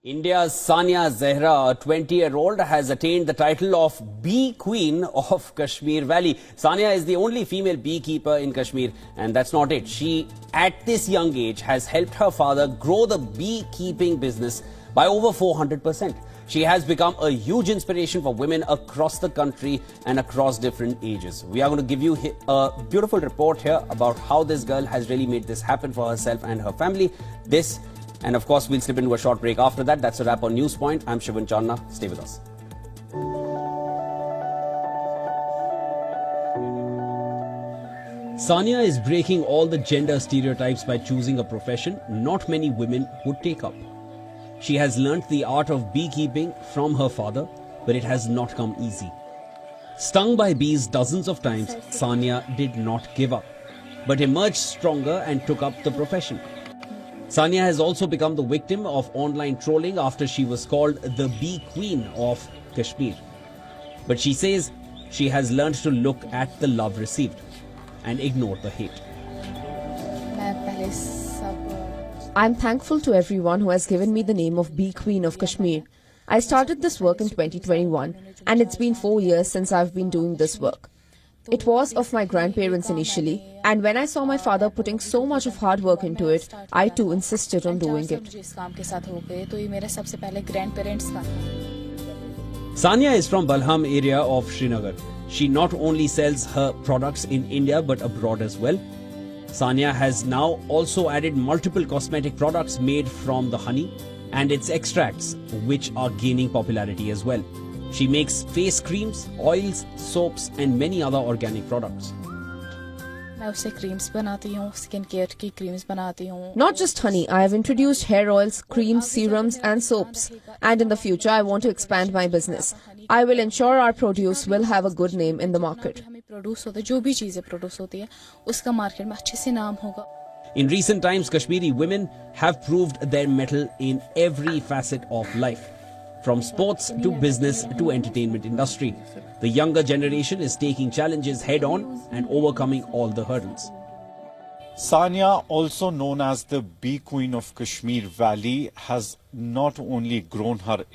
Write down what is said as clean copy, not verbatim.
India's Sania Zehra, a 20-year-old, has attained the title of Bee Queen of Kashmir Valley. Sania is the only female beekeeper in Kashmir, and that's not it. She, at this young age, has helped her father grow the beekeeping business by over 400%. She has become a huge inspiration for women across the country and across different ages. We are going to give you a beautiful report here about how this girl has really made this happen for herself and her family. And of course, we'll slip into a short break after that. That's a wrap on News Point. I'm Shivan Channa. Stay with us. Sania is breaking all the gender stereotypes by choosing a profession not many women would take up. She has learnt the art of beekeeping from her father, but it has not come easy. Stung by bees dozens of times, Sania did not give up, but emerged stronger and took up the profession. Sania has also become the victim of online trolling after she was called the Bee Queen of Kashmir. But she says she has learned to look at the love received and ignore the hate. I'm thankful to everyone who has given me the name of Bee Queen of Kashmir. I started this work in 2021 and it's been 4 years since I've been doing this work. It was of my grandparents initially, and when I saw my father putting so much of hard work into it, I too insisted on doing it. Sania is from Balham area of Srinagar. She not only sells her products in India but abroad as well. Sania has now also added multiple cosmetic products made from the honey and its extracts, which are gaining popularity as well. She makes face creams, oils, soaps and many other organic products. Not just honey, I have introduced hair oils, creams, serums and soaps. And in the future, I want to expand my business. I will ensure our produce will have a good name in the market. In recent times, Kashmiri women have proved their mettle in every facet of life. From sports to business to entertainment industry. The younger generation is taking challenges head on and overcoming all the hurdles. Sania, also known as the Bee Queen of Kashmir Valley, has not only grown her